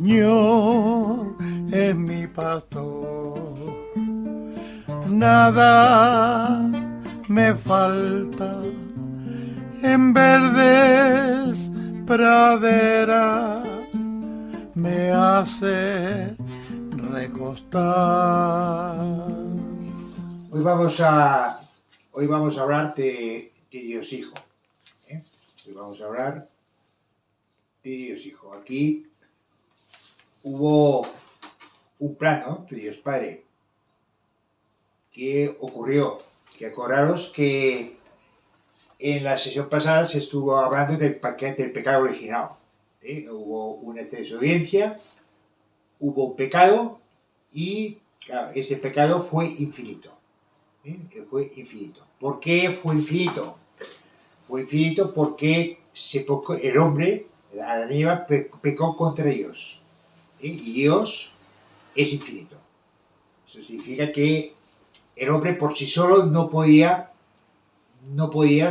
Señor es mi pastor, nada me falta, en verdes praderas me hace recostar. Hoy vamos a hablar de Dios Hijo. Hoy vamos a hablar de Dios Hijo. Aquí hubo un plan, ¿no?, de Dios Padre. ¿Qué ocurrió? Que acordaros que en la sesión pasada se estuvo hablando del pecado original. Hubo una desobediencia, hubo un pecado y, claro, ese pecado fue infinito. Fue infinito. ¿Por qué fue infinito? Fue infinito porque el hombre, Adán y Eva, pecó contra Dios. Y Dios es infinito. Eso significa que el hombre por sí solo no podía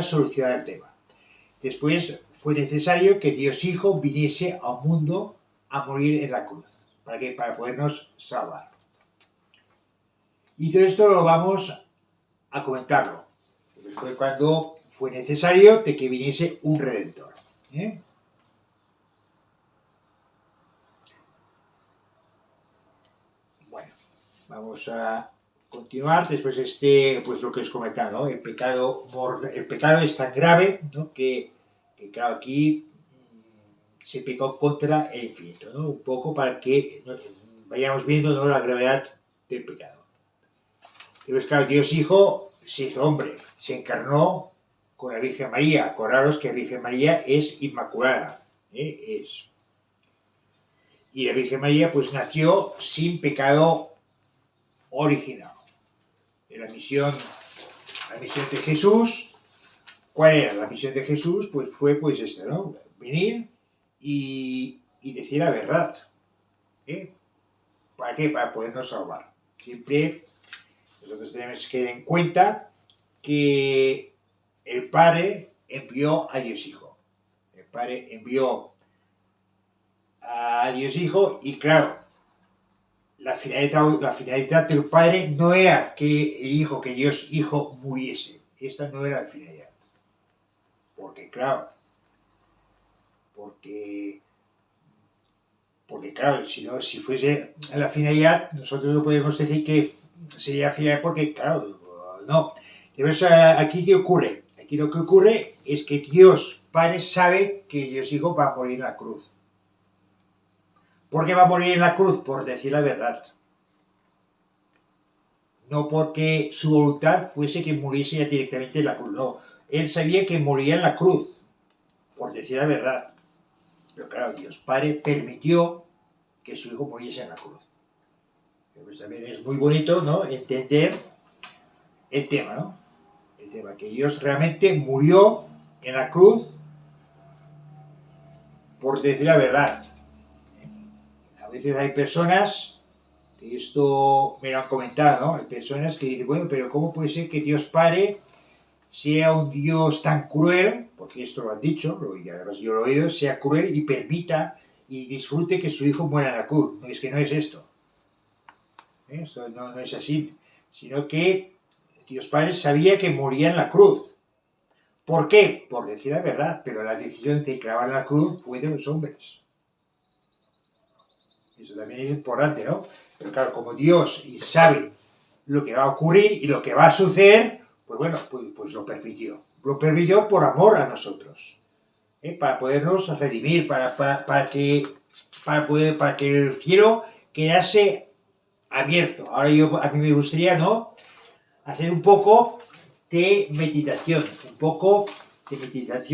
solucionar el tema. Después fue necesario que Dios Hijo viniese al mundo a morir en la cruz. ¿Para qué? Para podernos salvar. Y todo esto lo vamos a comentarlo. Fue cuando fue necesario de que viniese un Redentor. Bueno, vamos a continuar. Después pues lo que os comentaba, ¿no? El pecado es tan grave, ¿no?, que claro, aquí se pecó contra el infinito, ¿no? Un poco para que vayamos viendo, ¿no?, la gravedad del pecado. Entonces, claro, Dios Hijo se hizo hombre, se encarnó con la Virgen María. Acordaros que la Virgen María es inmaculada. Y la Virgen María pues nació sin pecado original. La misión de Jesús, ¿cuál era? La misión de Jesús pues fue pues esta, ¿no? Venir y decir la verdad. ¿Para qué? Para podernos salvar. Siempre nosotros tenemos que tener en cuenta que el Padre envió a Dios Hijo. El Padre envió a Dios Hijo y, claro, la finalidad del Padre no era que Dios Hijo muriese. Esta no era la finalidad. Porque, claro, si fuese la finalidad, nosotros no podemos decir que sería finalidad porque, claro, no. Entonces, aquí ¿qué ocurre? Aquí lo que ocurre es que Dios Padre sabe que Dios Hijo va a morir en la cruz. ¿Por qué va a morir en la cruz? Por decir la verdad. No porque su voluntad fuese que muriese ya directamente en la cruz, no. Él sabía que moría en la cruz, por decir la verdad. Pero claro, Dios Padre permitió que su Hijo muriese en la cruz. Pues también es muy bonito, ¿no?, entender el tema, ¿no? El tema que Dios realmente murió en la cruz por decir la verdad. A veces hay personas, que esto me lo han comentado, ¿no? Hay personas que dicen, bueno, pero ¿cómo puede ser que Dios Padre sea un Dios tan cruel? Porque esto lo han dicho, y además yo lo he oído, sea cruel y permita y disfrute que su Hijo muera en la cruz. No, es que no es esto. Esto no es así, sino que Dios Padre sabía que moría en la cruz. ¿Por qué? Por decir la verdad, pero la decisión de clavar la cruz fue de los hombres. Eso también es importante, ¿no? Pero claro, como Dios sabe lo que va a ocurrir y lo que va a suceder, pues bueno, pues lo permitió. Lo permitió por amor a nosotros, para podernos redimir, para que el cielo quedase abierto. Ahora a mí me gustaría, ¿no?, hacer un poco de meditación,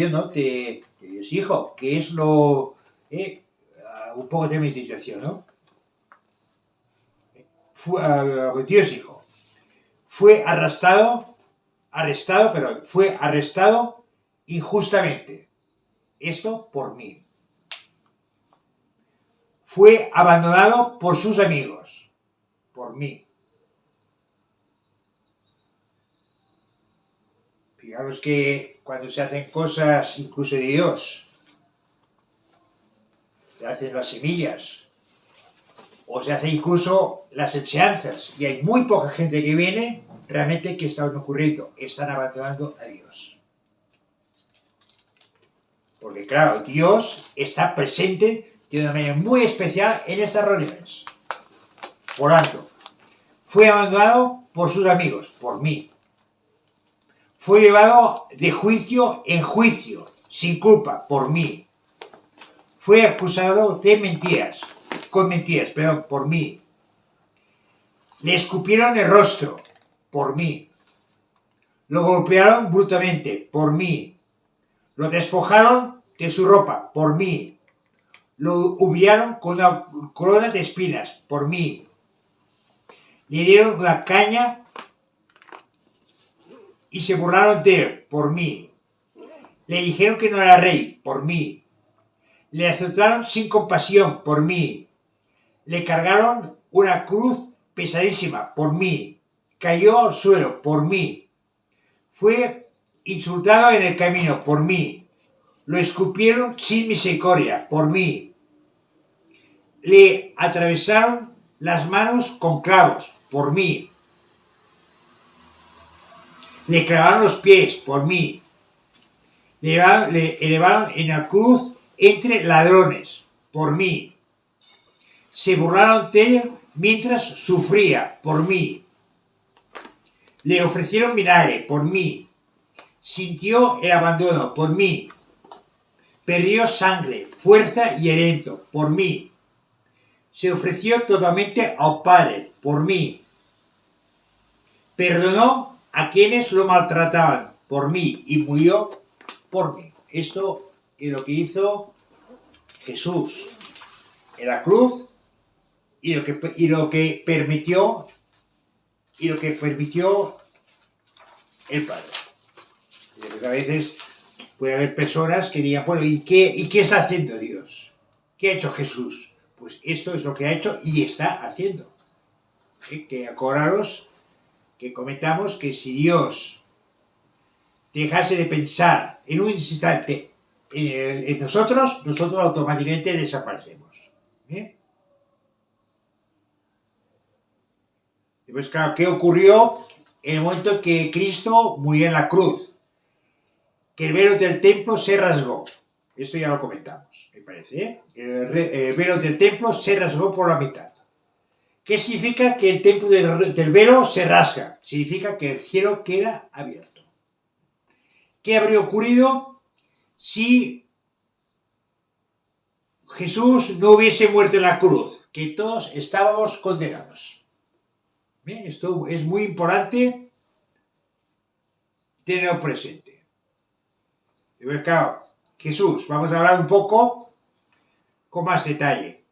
¿no?, de Dios Hijo, que es un poco de meditación, ¿no? Dios Hijo fue arrestado injustamente. Esto por mí. Fue abandonado por sus amigos, por mí. Fijaros que cuando se hacen cosas, incluso de Dios, se hacen las semillas, o se hace incluso las enseñanzas, y hay muy poca gente que viene. Realmente, ¿qué está ocurriendo? Están abandonando a Dios. Porque claro, Dios está presente de una manera muy especial en esas reuniones. Por tanto, fue abandonado por sus amigos, por mí. Fue llevado de juicio en juicio, sin culpa, por mí. Fue acusado de mentiras, por mí. Le escupieron el rostro, por mí. Lo golpearon brutalmente, por mí. Lo despojaron de su ropa, por mí. Lo humillaron con una corona de espinas, por mí. Le dieron una caña y se burlaron de él, por mí. Le dijeron que no era rey, por mí. Le azotaron sin compasión, por mí. Le cargaron una cruz pesadísima, por mí. Cayó al suelo, por mí. Fue insultado en el camino, por mí. Lo escupieron sin misericordia, por mí. Le atravesaron las manos con clavos, por mí. Le clavaron los pies, por mí. Le elevaron en la cruz entre ladrones, por mí. Se burlaron de él mientras sufría, por mí. Le ofrecieron vinagre, por mí. Sintió el abandono, por mí. Perdió sangre, fuerza y aliento, por mí. Se ofreció totalmente al Padre, por mí. Perdonó a quienes lo maltrataban, por mí, y murió por mí. Esto es lo que hizo Jesús en la cruz y lo que permitió el Padre. Porque a veces puede haber personas que digan, bueno, ¿y qué está haciendo Dios? ¿Qué ha hecho Jesús? Pues esto es lo que ha hecho y está haciendo. Que acordaros que comentamos que si Dios dejase de pensar en un instante en nosotros automáticamente desaparecemos. Pues claro, ¿qué ocurrió en el momento que Cristo murió en la cruz? Que el velo del templo se rasgó. Esto ya lo comentamos, me parece. El velo del templo se rasgó por la mitad. ¿Qué significa que el templo del velo se rasga? Significa que el cielo queda abierto. ¿Qué habría ocurrido si Jesús no hubiese muerto en la cruz? Que todos estábamos condenados. Bien, esto es muy importante tenerlo presente. Pero claro, Jesús, vamos a hablar un poco con más detalle.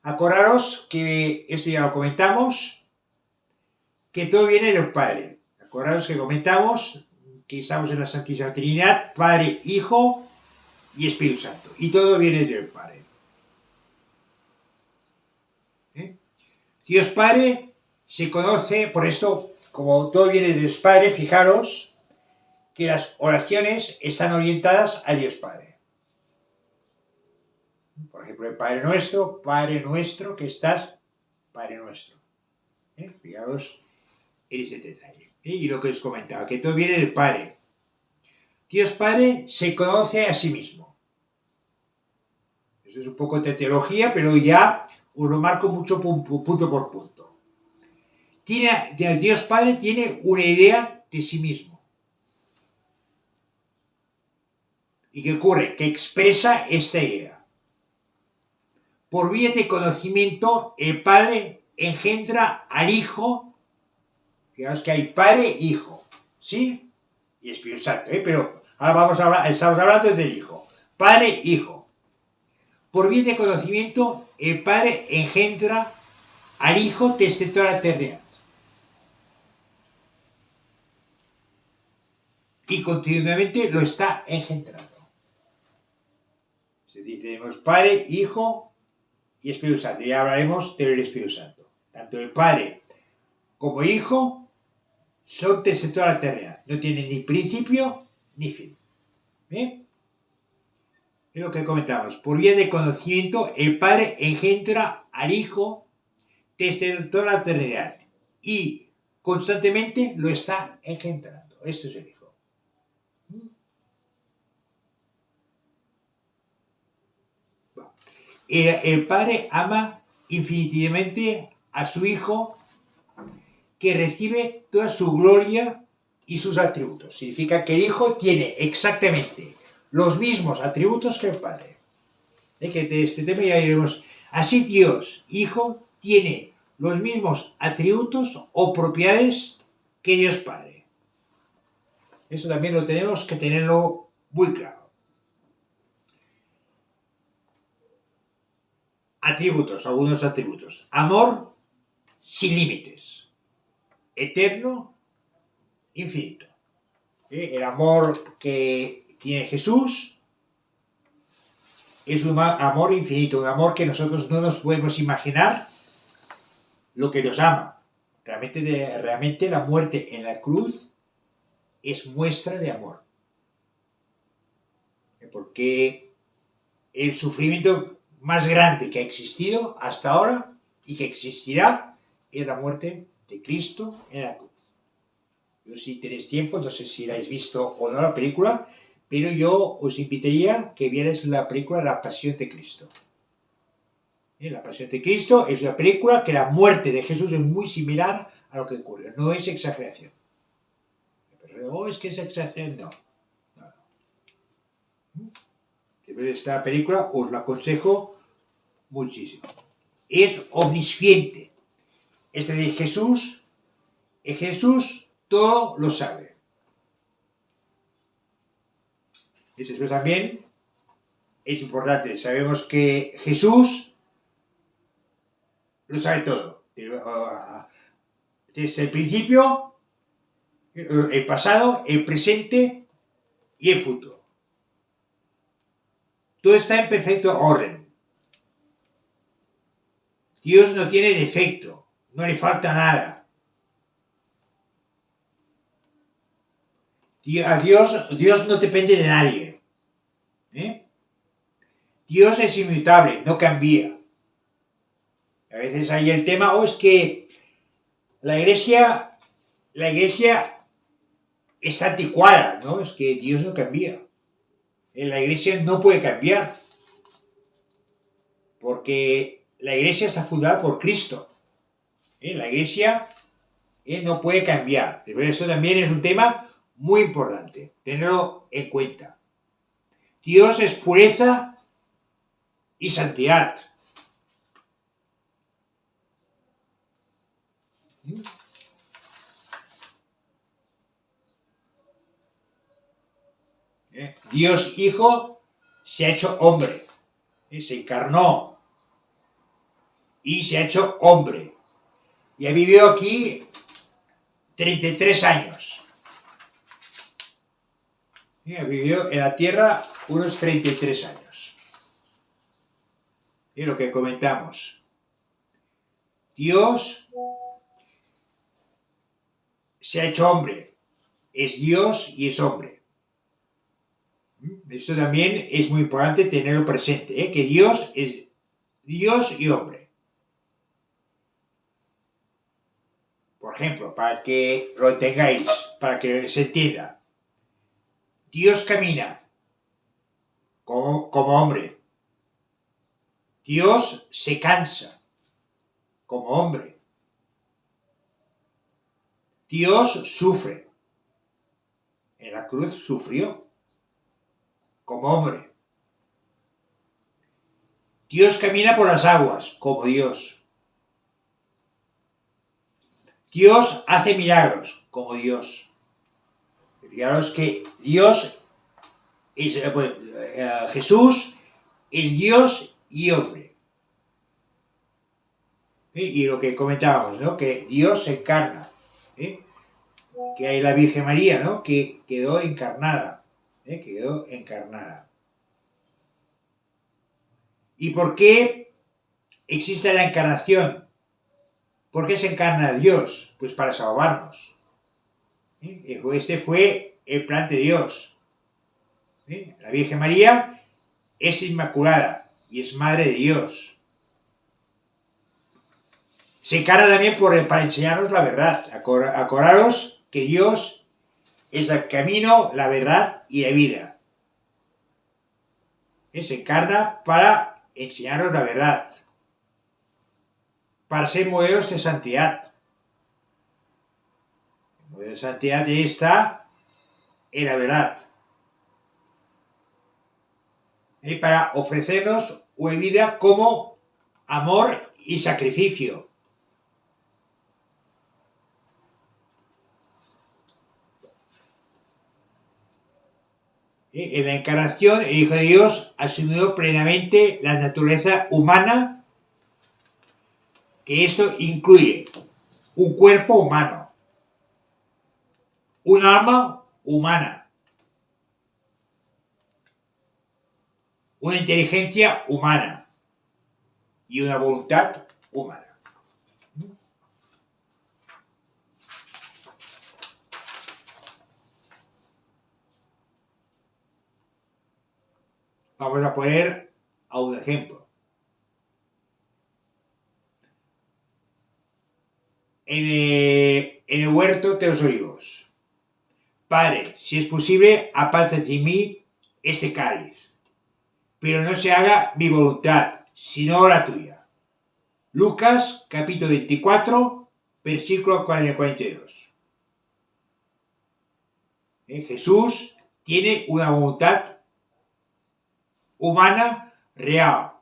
Acordaros que esto ya lo comentamos, que todo viene del Padre. Acordaros que comentamos que estamos en la Santísima Trinidad, Padre, Hijo y Espíritu Santo. Y todo viene del Padre. Dios Padre se conoce, por esto, como todo viene de Dios Padre, fijaros que las oraciones están orientadas a Dios Padre. Por ejemplo, el Padre Nuestro que estás, Padre Nuestro. Fijaros en ese detalle. Y lo que os comentaba, que todo viene del Padre. Dios Padre se conoce a sí mismo. Eso es un poco de teología, pero ya os lo marco mucho punto por punto. Dios Padre tiene una idea de sí mismo. ¿Y qué ocurre? Que expresa esta idea. Por vía de conocimiento, el Padre engendra al Hijo. Fijaos que hay Padre e Hijo, ¿sí? Y Espíritu Santo, pero ahora estamos hablando del Hijo. Padre e Hijo. Por vía de conocimiento, el Padre engendra al Hijo desde toda la eternidad. Y continuamente lo está engendrando. Es decir, tenemos Padre, Hijo y Espíritu Santo. Ya hablaremos del Espíritu Santo. Tanto el Padre como el Hijo son desde toda la eternidad. No tienen ni principio ni fin. ¿Bien? Es lo que comentamos. Por vía de conocimiento, el Padre engendra al Hijo desde toda la eternidad y constantemente lo está engendrando. Esto es el Hijo. El Padre ama infinitivamente a su Hijo, que recibe toda su gloria y sus atributos. Significa que el Hijo tiene exactamente los mismos atributos que el Padre. Que de este tema ya iremos. Así Dios, Hijo, tiene los mismos atributos o propiedades que Dios Padre. Eso también lo tenemos que tenerlo muy claro. Atributos, algunos atributos. Amor sin límites. Eterno, infinito. El amor que tiene Jesús es un amor infinito, un amor que nosotros no nos podemos imaginar lo que nos ama. Realmente la muerte en la cruz es muestra de amor. Porque el sufrimiento más grande que ha existido hasta ahora y que existirá es la muerte de Cristo en la cruz. Yo, si tenéis tiempo, no sé si la habéis visto o no la película, pero yo os invitaría a que vierais la película La Pasión de Cristo. La Pasión de Cristo es una película que la muerte de Jesús es muy similar a lo que ocurre, no es exageración. Pero es que es exageración, no. Si veis esta película, os la aconsejo muchísimo. Es omnisciente. Es decir, Jesús todo lo sabe. Eso también es importante. Sabemos que Jesús lo sabe todo. Desde el principio, el pasado, el presente y el futuro. Todo está en perfecto orden. Dios no tiene defecto, no le falta nada. Dios no depende de nadie. Dios es inmutable, no cambia. A veces hay el tema, es que la iglesia está anticuada, ¿no? Es que Dios no cambia. La iglesia no puede cambiar, porque la iglesia está fundada por Cristo. La iglesia no puede cambiar. Pero eso también es un tema muy importante, tenerlo en cuenta. Dios es pureza y santidad. Dios Hijo se ha hecho hombre, se encarnó y se ha hecho hombre y ha vivido aquí 33 años. Ha vivido en la tierra unos 33 años. Y lo que comentamos, Dios se ha hecho hombre, es Dios y es hombre. Eso también es muy importante tenerlo presente, que Dios es Dios y hombre. Por ejemplo, para que lo entendáis, para que se entienda, Dios camina como hombre. Dios se cansa como hombre. Dios sufre. En la cruz sufrió como hombre. Dios camina por las aguas como Dios. Dios hace milagros como Dios. Fijaros que Dios es, Jesús es Dios y hombre. Y lo que comentábamos, ¿no? Que Dios se encarna. Que hay la Virgen María, ¿no? Que quedó encarnada. Quedó encarnada. ¿Y por qué existe la encarnación? ¿Por qué se encarna Dios? Pues para salvarnos. Este fue el plan de Dios. La Virgen María es inmaculada y es madre de Dios. Se encarna también para enseñarnos la verdad. Acordaros que Dios es el camino, la verdad y la vida. Se encarna para enseñarnos la verdad, para ser modelos de santidad. El modelo de santidad está en la verdad. Y para ofrecernos una vida como amor y sacrificio. En la encarnación, el Hijo de Dios asumió plenamente la naturaleza humana, que esto incluye un cuerpo humano, un alma humana, una inteligencia humana y una voluntad humana. Vamos a poner a un ejemplo. En el huerto de los olivos. Padre, si es posible, aparta de mí este cáliz, pero no se haga mi voluntad, sino la tuya. Lucas, capítulo 24, versículo 42. Jesús tiene una voluntad humana real,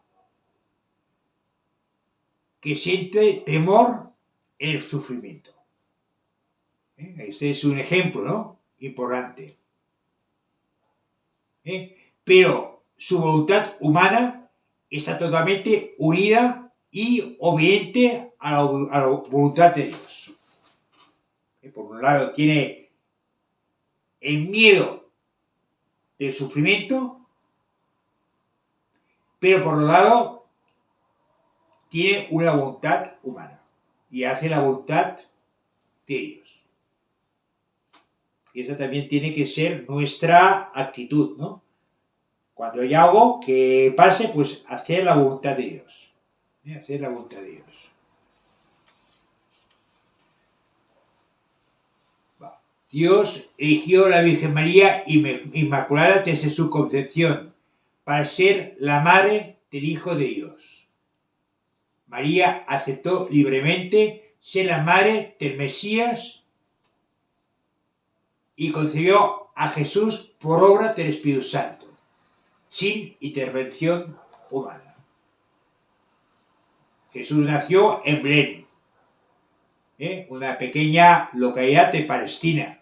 que siente temor en el sufrimiento. Este es un ejemplo, ¿no? Importante. Pero su voluntad humana está totalmente unida y obediente a la voluntad de Dios. Por un lado tiene el miedo del sufrimiento, pero por otro lado tiene una voluntad humana y hace la voluntad de Dios. Y esa también tiene que ser nuestra actitud, ¿no? Cuando hay algo que pase, pues hacer la voluntad de Dios. Hacer la voluntad de Dios. Dios eligió a la Virgen María Inmaculada desde su concepción para ser la madre del Hijo de Dios. María aceptó libremente ser la madre del Mesías y concibió a Jesús por obra del Espíritu Santo, sin intervención humana. Jesús nació en Belén, una pequeña localidad de Palestina.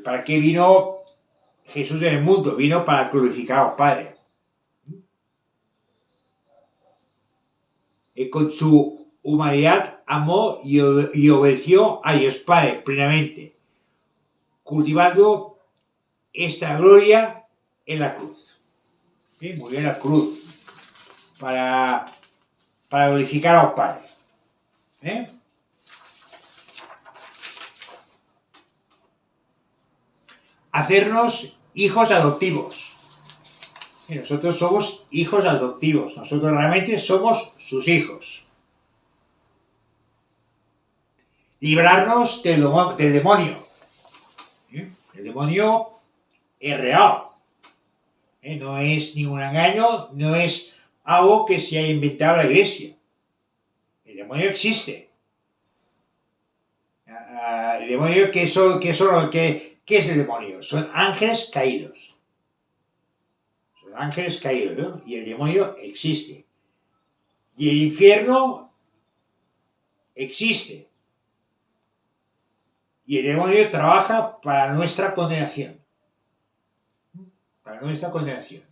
¿Para qué vino Jesús en el mundo? Vino para glorificar al Padre. Con su humanidad amó y obedeció a Dios Padre plenamente, cultivando esta gloria en la cruz. Murió en la cruz para glorificar al Padre. Hacernos hijos adoptivos. Y nosotros somos hijos adoptivos. Nosotros realmente somos sus hijos. Librarnos del demonio. El demonio es real. No es ningún engaño, no es algo que se haya inventado la Iglesia. El demonio existe. El demonio, ¿qué es el demonio? Son ángeles caídos. Son ángeles caídos, ¿no? Y el demonio existe. Y el infierno existe. Y el demonio trabaja para nuestra condenación. Para nuestra condenación.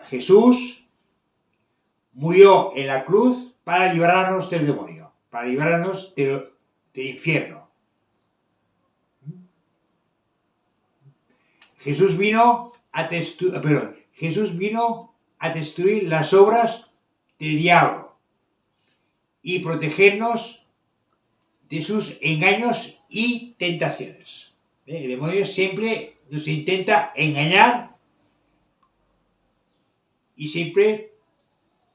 Jesús murió en la cruz para librarnos del demonio, para librarnos del infierno. Jesús vino a destruir las obras del diablo y protegernos de sus engaños y tentaciones. El demonio siempre nos intenta engañar y siempre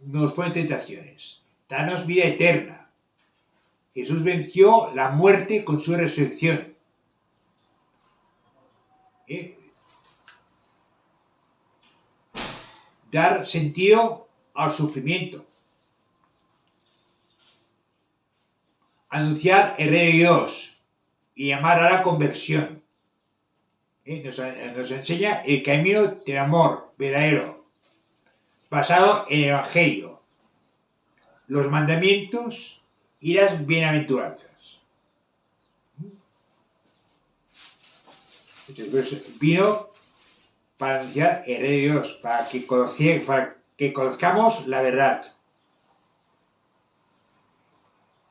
nos pone tentaciones. Danos vida eterna. Jesús venció la muerte con su resurrección. Dar sentido al sufrimiento. Anunciar el Rey de Dios y llamar a la conversión. Nos enseña el camino del amor verdadero, basado en el Evangelio, los mandamientos y las bienaventuranzas. Entonces, vino para anunciar el Rey de Dios, para que conozcamos la verdad.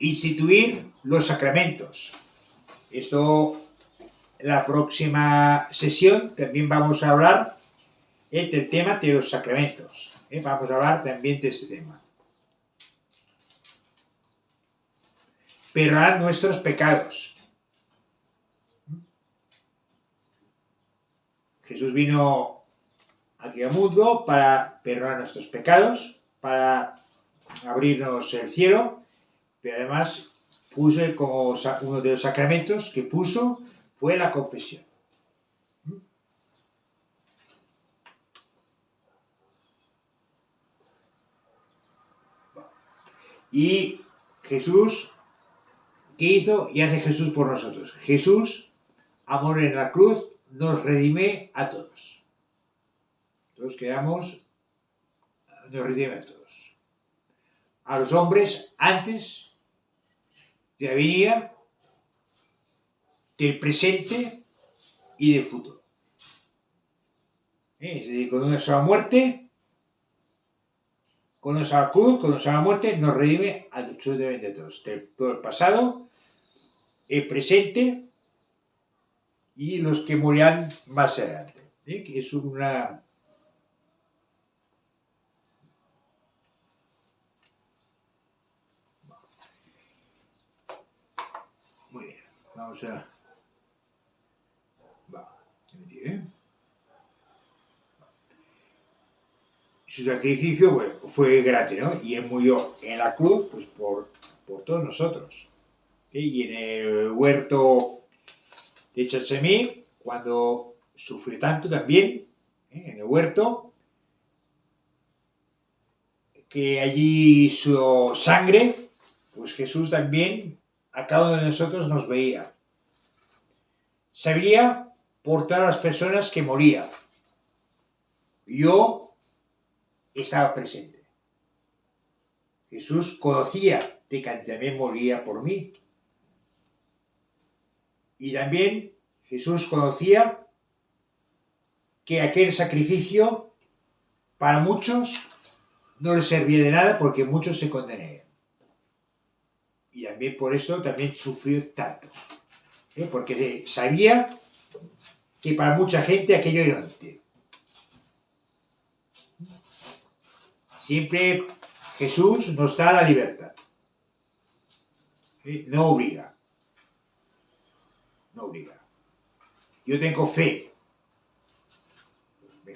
Instituir los sacramentos. Esto, en la próxima sesión, también vamos a hablar del tema de los sacramentos. Vamos a hablar también de este tema. Perdonar nuestros pecados. Jesús vino aquí al mundo para perdonar nuestros pecados, para abrirnos el cielo, pero además puso como uno de los sacramentos que puso fue la confesión. Y Jesús, ¿qué hizo y hace Jesús por nosotros? Jesús, amor en la cruz, nos redime a todos. Todos quedamos, nos redime a todos. A los hombres antes de la venida, del presente y del futuro. Es decir, con una sola muerte, con una sola cruz, con una sola muerte, nos redime absolutamente a todos. Todo el pasado, el presente y los que morirán más adelante. Que es una... Muy bien, vamos a... Su sacrificio fue gratis, ¿no? Y él murió en la cruz pues por todos nosotros. Y en el huerto de Getsemaní, cuando sufrió tanto también, en el huerto, que allí su sangre, pues Jesús también a cada uno de nosotros nos veía. Sabía por todas las personas que morían. Yo estaba presente. Jesús conocía de que también moría por mí. Y también Jesús conocía que aquel sacrificio para muchos no les servía de nada porque muchos se condenarían. Y también por eso también sufrió tanto. Porque sabía que para mucha gente aquello era inútil. Siempre Jesús nos da la libertad. No obliga. No obliga. Yo tengo fe.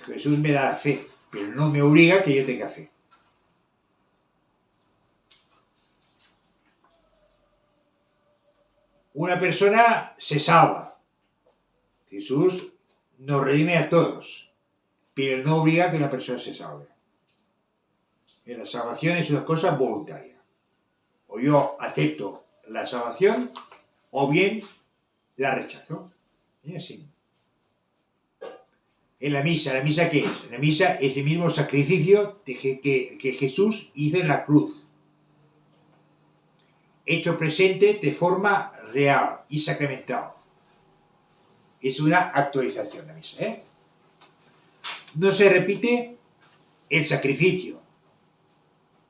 Jesús me da la fe, pero no me obliga que yo tenga fe. Una persona se salva. Jesús nos redime a todos, pero no obliga a que una persona se salve. La salvación es una cosa voluntaria. O yo acepto la salvación, o bien la rechazo. Y así. En la misa ¿qué es? La misa es el mismo sacrificio que Jesús hizo en la cruz. Hecho presente de forma real y sacramental. Es una actualización la misa. No se repite el sacrificio,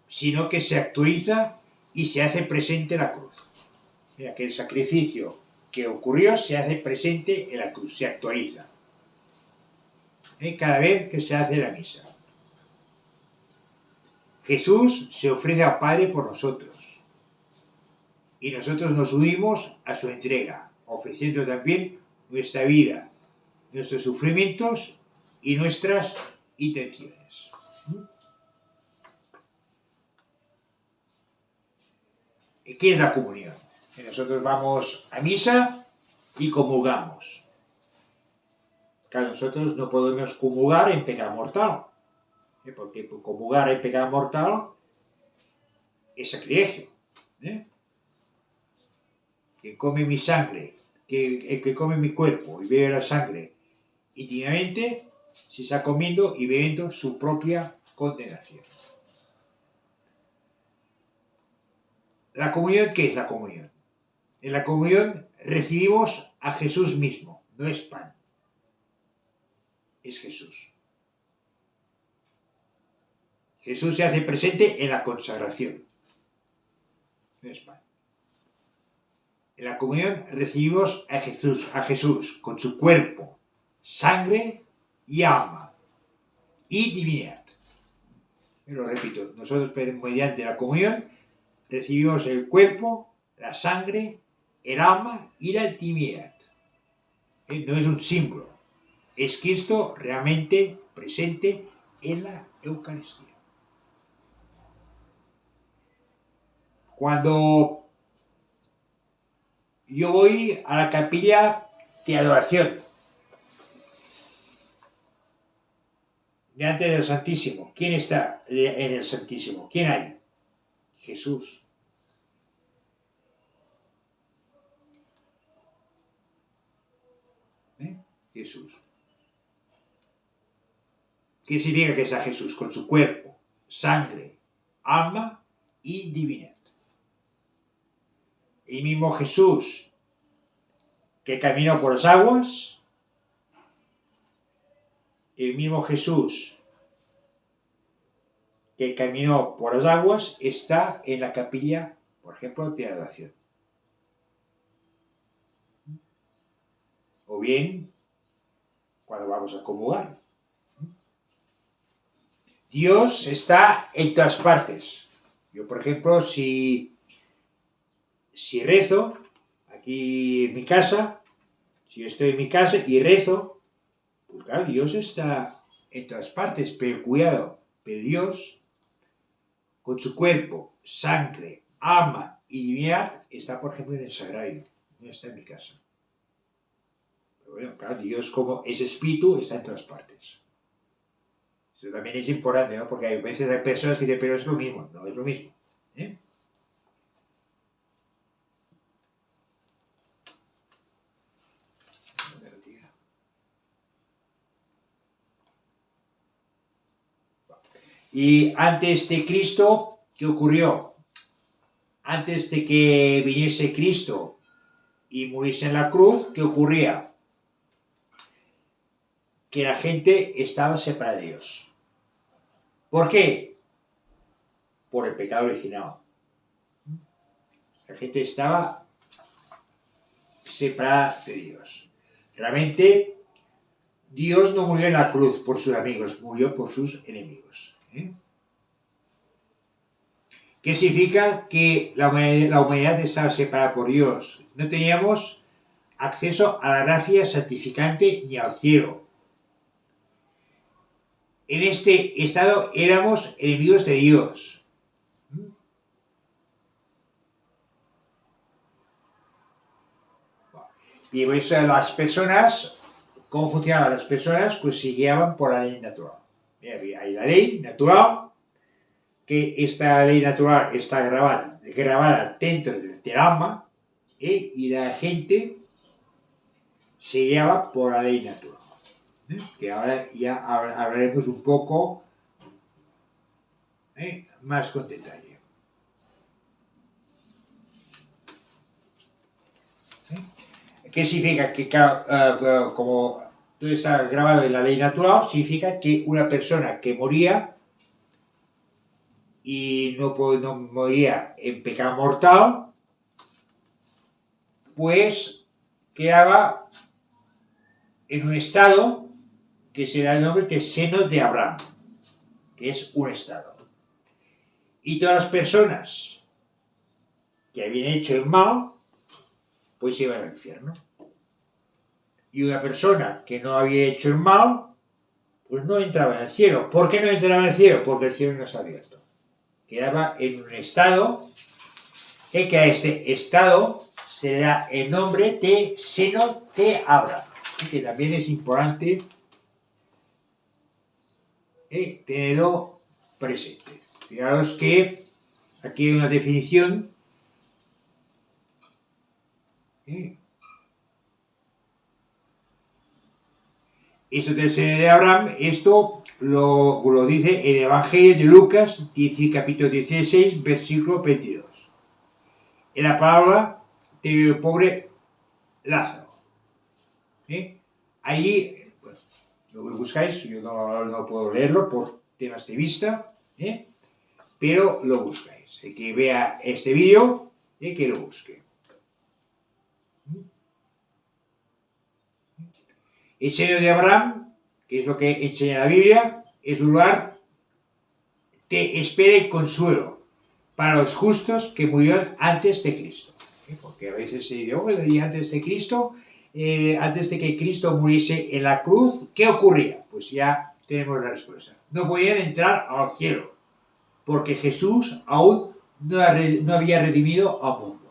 sino que se actualiza y se hace presente la cruz. Mira, que el sacrificio que ocurrió se hace presente en la cruz, se actualiza. Cada vez que se hace la misa. Jesús se ofrece al Padre por nosotros. y nosotros nos unimos a su entrega, ofreciendo también nuestra vida, nuestros sufrimientos y nuestras intenciones. ¿Qué es la comunión? Nosotros vamos a misa y comulgamos. Claro, nosotros no podemos comulgar en pecado mortal, porque comulgar en pecado mortal es sacrilegio. Que come mi sangre, que come mi cuerpo y bebe la sangre íntimamente, se está comiendo y bebiendo su propia condenación. ¿La comunión qué es la comunión? En la comunión recibimos a Jesús mismo, no es pan, es Jesús. Jesús se hace presente en la consagración, no es pan. En la comunión recibimos a Jesús con su cuerpo, sangre y alma y divinidad. Lo repito, nosotros mediante la comunión recibimos el cuerpo, la sangre, el alma y la divinidad. No es un símbolo, es Cristo realmente presente en la Eucaristía. Cuando yo voy a la capilla de adoración, delante del Santísimo, ¿quién está en el Santísimo? ¿Quién hay? Jesús. Jesús. ¿Qué significa que está Jesús? Con su cuerpo, sangre, alma y divinidad. El mismo Jesús que caminó por las aguas, el mismo Jesús que caminó por las aguas está en la capilla, por ejemplo, de adoración. O bien, cuando vamos a comulgar. Dios está en todas partes. Yo, por ejemplo, si rezo aquí en mi casa, si yo estoy en mi casa y rezo, pues claro, Dios está en todas partes, pero cuidado, pero Dios, con su cuerpo, sangre, alma y divinidad, está, por ejemplo, en el sagrario, no está en mi casa. Pero bueno, claro, Dios como es espíritu, está en todas partes. Eso también es importante, ¿no? Porque hay veces hay personas que dicen, pero es lo mismo. No es lo mismo. Y antes de Cristo, ¿qué ocurrió? Antes de que viniese Cristo y muriese en la cruz, ¿qué ocurría? Que la gente estaba separada de Dios. ¿Por qué? Por el pecado original. La gente estaba separada de Dios. Realmente, Dios no murió en la cruz por sus amigos, murió por sus enemigos. ¿Qué significa? Que la humanidad estaba separada por Dios. No teníamos acceso a la gracia santificante ni al cielo. En este estado éramos enemigos de Dios. Y pues las personas, ¿cómo funcionaban las personas? Pues se guiaban por la ley natural. Hay la ley natural, que esta ley natural está grabada dentro del alma, y la gente se guiaba por la ley natural. Que ahora ya hablaremos un poco más con detalle. ¿Qué significa? Que como todo está grabado en la ley natural, significa que una persona que moría y no moría en pecado mortal, pues quedaba en un estado que se da el nombre de seno de Abraham, que es un estado. Y todas las personas que habían hecho el mal, pues iban al infierno. Y una persona que no había hecho el mal, pues no entraba en el cielo. ¿Por qué no entraba en el cielo? Porque el cielo no está abierto. Quedaba en un estado, que a este estado se le da el nombre de seno de Abraham, que también es importante tenerlo presente. Fijaros que aquí hay una definición. Esto del seno de Abraham, esto lo dice el Evangelio de Lucas, capítulo 16, versículo 22. En la palabra del pobre Lázaro. Allí, bueno, lo buscáis, yo no puedo leerlo por temas de vista, pero lo buscáis. El que vea este vídeo, que lo busque. El seno de Abraham, que es lo que enseña la Biblia, es un lugar de espera y consuelo para los justos que murieron antes de Cristo. Porque a veces se dice, bueno, y antes de Cristo, antes de que Cristo muriese en la cruz, ¿qué ocurría? Pues ya tenemos la respuesta. No podían entrar al cielo, porque Jesús aún no había redimido al mundo.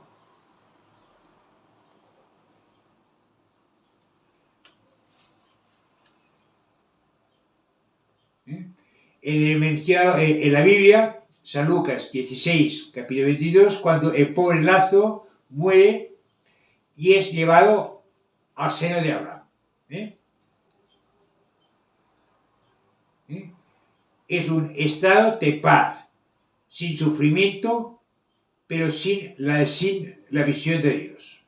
Mencionado en la Biblia, San Lucas 16, capítulo 22, cuando el pobre Lázaro muere y es llevado al seno de Abraham. Es un estado de paz, sin sufrimiento, pero sin la visión de Dios.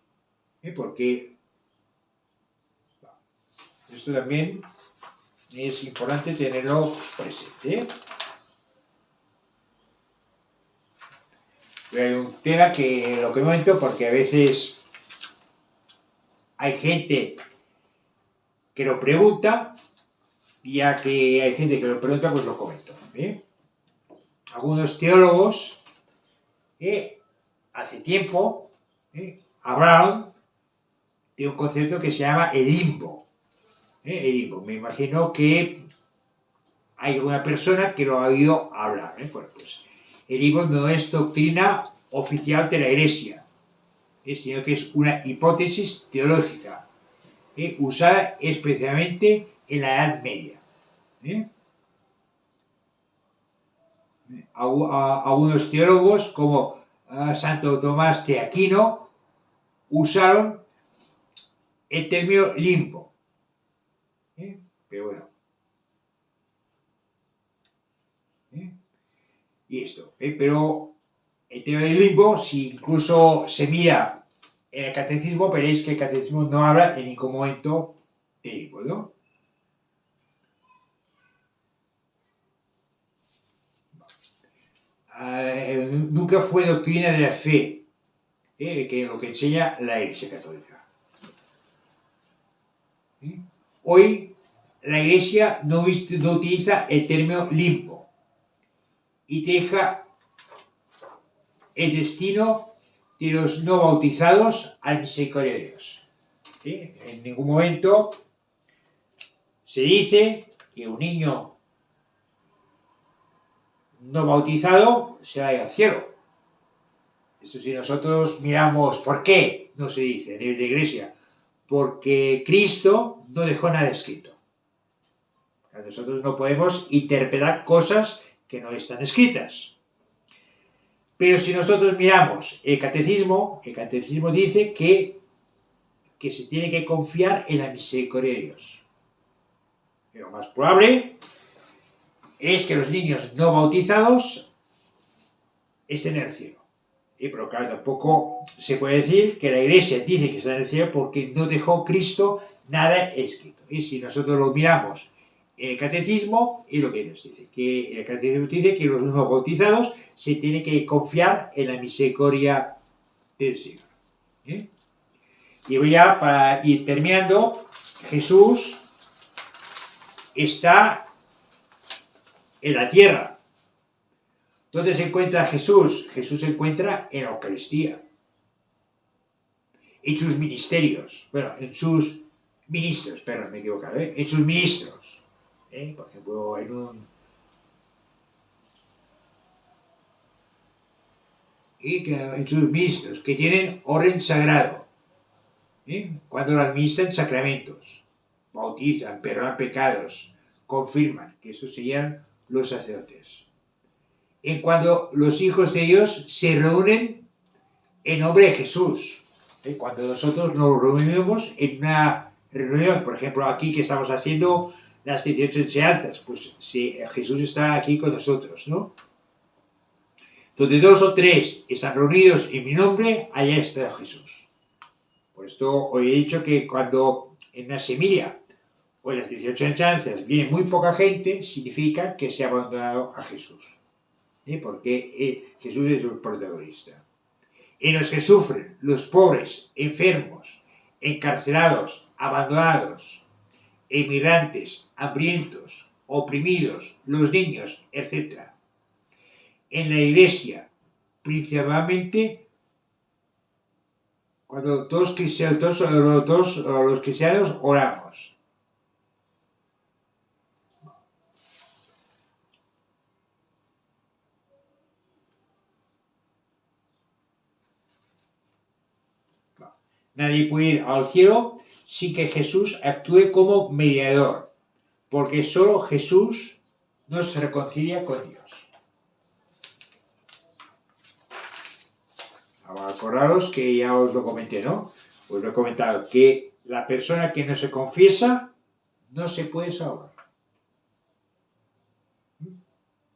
Porque esto también es importante tenerlo presente. Pero hay un tema que lo comento porque a veces hay gente que lo pregunta, y ya que hay gente que lo pregunta, pues lo comento. Algunos teólogos hace tiempo hablaron de un concepto que se llama el limbo. El limbo. Me imagino que hay alguna persona que lo ha oído hablar. Bueno, pues el limbo no es doctrina oficial de la Iglesia, sino que es una hipótesis teológica usada especialmente en la Edad Media. Algunos teólogos, como Santo Tomás de Aquino, usaron el término limbo. Pero bueno. Y esto. Pero el tema del limbo, si incluso se mira en el catecismo, veréis que el catecismo no habla en ningún momento de limbo, ¿no? Nunca fue doctrina de la fe, que lo que enseña la Iglesia Católica. Hoy la Iglesia no utiliza el término limbo y deja el destino de los no bautizados a la misericordia de Dios. En ningún momento se dice que un niño no bautizado se vaya al cielo. Esto, si nosotros miramos por qué no se dice a nivel de Iglesia, porque Cristo no dejó nada escrito. Nosotros no podemos interpretar cosas que no están escritas. Pero si nosotros miramos el catecismo dice que se tiene que confiar en la misericordia de Dios. Y lo más probable es que los niños no bautizados estén en el cielo. Pero claro, tampoco se puede decir que la Iglesia dice que está en el cielo porque no dejó Cristo nada escrito. Y si nosotros lo miramos en el catecismo, es lo que nos dice, que el catecismo dice que los no bautizados se tiene que confiar en la misericordia del Señor. Y voy ya para ir terminando. Jesús está en la tierra. ¿Dónde se encuentra Jesús? Jesús se encuentra en la Eucaristía. en sus ministerios, bueno, en sus ministros, perdón, me he equivocado, en sus ministros. Por ejemplo, en sus ministros, que tienen orden sagrado, cuando lo administran sacramentos, bautizan, perdonan pecados, confirman, que esos serían los sacerdotes. En cuando los hijos de Dios se reúnen en nombre de Jesús, cuando nosotros nos reunimos en una reunión, por ejemplo, aquí que estamos haciendo las 18 enseñanzas, pues si Jesús está aquí con nosotros, ¿no? Donde 2 o 3 están reunidos en mi nombre, allá está Jesús. Por esto hoy he dicho que cuando en una semilla o en las 18 enseñanzas viene muy poca gente, significa que se ha abandonado a Jesús. Porque Jesús es el protagonista. En los que sufren, los pobres, enfermos, encarcelados, abandonados, emigrantes, hambrientos, oprimidos, los niños, etc. En la iglesia, principalmente cuando los cristianos oramos. Nadie puede ir al cielo sin que Jesús actúe como mediador, porque solo Jesús nos reconcilia con Dios. Ahora, acordaros que ya os lo comenté, ¿no? Os lo he comentado, que la persona que no se confiesa no se puede salvar.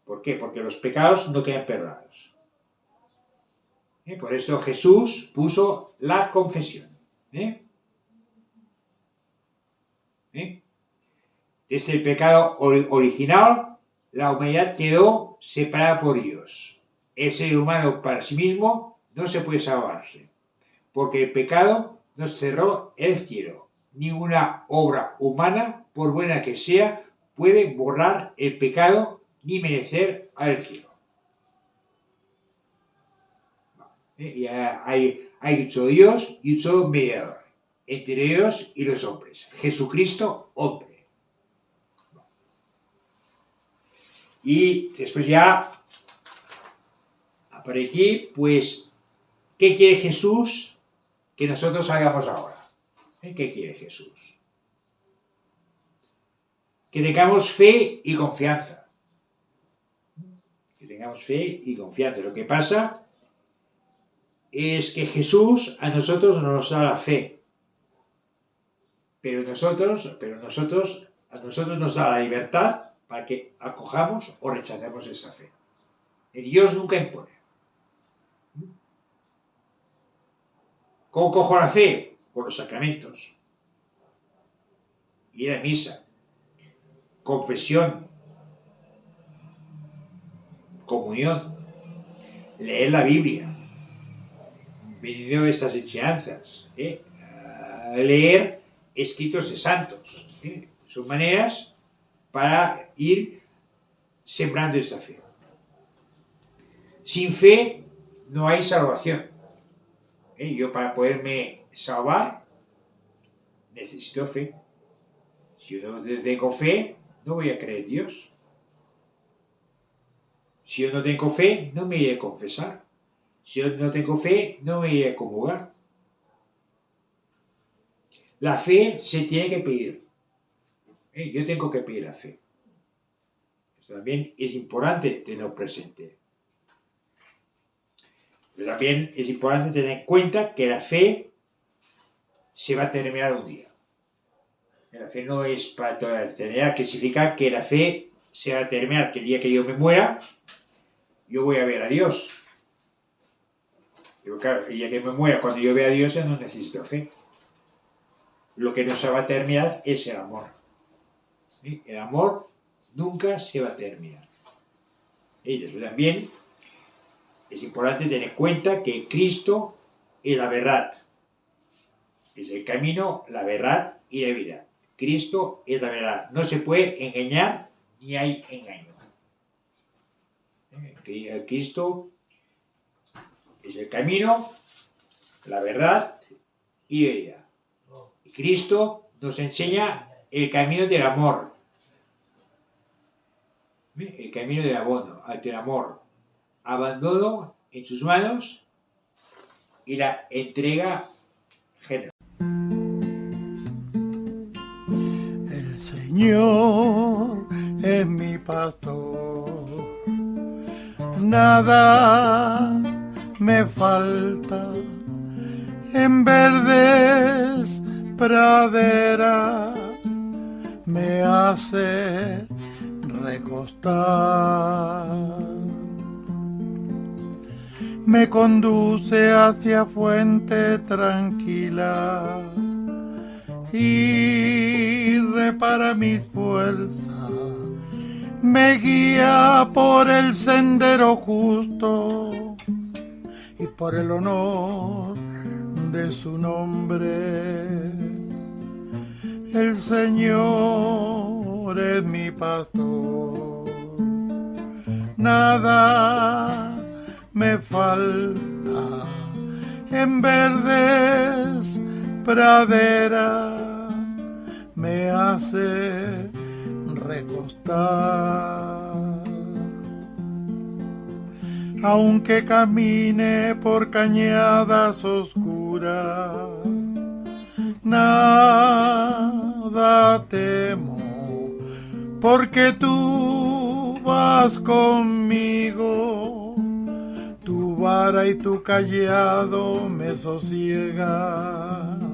¿Por qué? Porque los pecados no quedan perdonados. Por eso Jesús puso la confesión. Desde el pecado original, la humanidad quedó separada por Dios. El ser humano para sí mismo no se puede salvarse, porque el pecado nos cerró el cielo. Ninguna obra humana, por buena que sea, puede borrar el pecado ni merecer al cielo. Y hay un solo Dios y un solo mediador entre Dios y los hombres, Jesucristo, hombre. Y después ya, por aquí, pues, ¿qué quiere Jesús que nosotros hagamos ahora? ¿Qué quiere Jesús? Que tengamos fe y confianza. Que tengamos fe y confianza. Lo que pasa es que Jesús a nosotros no nos da la fe, pero a nosotros nos da la libertad para que acojamos o rechacemos esa fe. Dios nunca impone. ¿Cómo cojo la fe? Por los sacramentos. Ir a misa, confesión, comunión, leer la Biblia, venido estas enseñanzas, leer escritos de santos. Son maneras para ir sembrando esa fe. Sin fe no hay salvación. Yo para poderme salvar necesito fe. Si yo no tengo fe, no voy a creer en Dios. Si yo no tengo fe, no me iré a confesar. Si yo no tengo fe, no me iré a comulgar. La fe se tiene que pedir. Yo tengo que pedir la fe. Eso también es importante tenerlo presente. Pero también es importante tener en cuenta que la fe se va a terminar un día. La fe no es para toda la eternidad, que significa que la fe se va a terminar, que el día que yo me muera, yo voy a ver a Dios. Pero claro, el día que me muera, cuando yo vea a Dios, yo no necesito fe. Lo que no se va a terminar es el amor. El amor nunca se va a terminar. Y eso también es importante tener en cuenta que Cristo es la verdad. Es el camino, la verdad y la vida. Cristo es la verdad. No se puede engañar ni hay engaño. Cristo es el camino, la verdad y ella. Y Cristo nos enseña el camino del amor. El camino del amor. Abandono en sus manos y la entrega generosa. El Señor es mi pastor, nada me falta, en verdes praderas me hace recostar, me conduce hacia fuente tranquila y repara mis fuerzas, me guía por el sendero justo y por el honor de su nombre. El Señor es mi pastor, nada me falta, en verdes praderas me hace recostar. Aunque camine por cañadas oscuras, nada temo, porque tú vas conmigo, tu vara y tu cayado me sosiegan.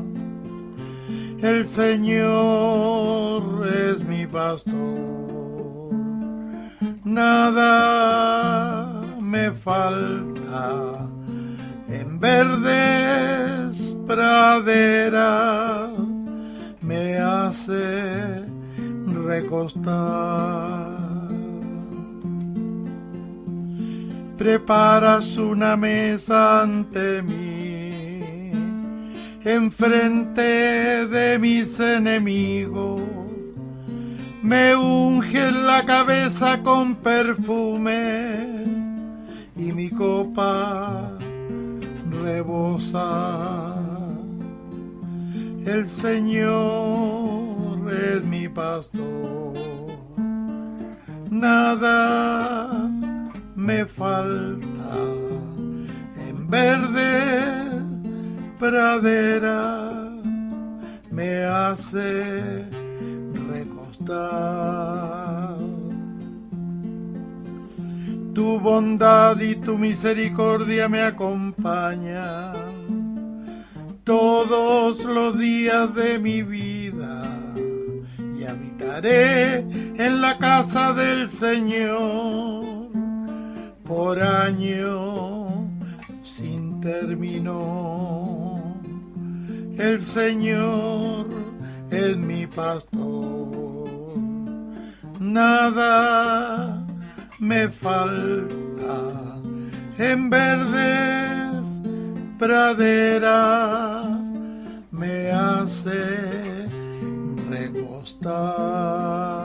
El Señor es mi pastor, nada me falta, en verdes praderas me hace recostar. Preparas una mesa ante mí, enfrente de mis enemigos, me unges la cabeza con perfume y mi copa rebosa. El Señor es mi pastor, nada me falta, en verde pradera me hace recostar. Tu bondad y tu misericordia me acompañan todos los días de mi vida, y habitaré en la casa del Señor por año sin término. El Señor es mi pastor, nada me falta, en verdes praderas me hace recostar.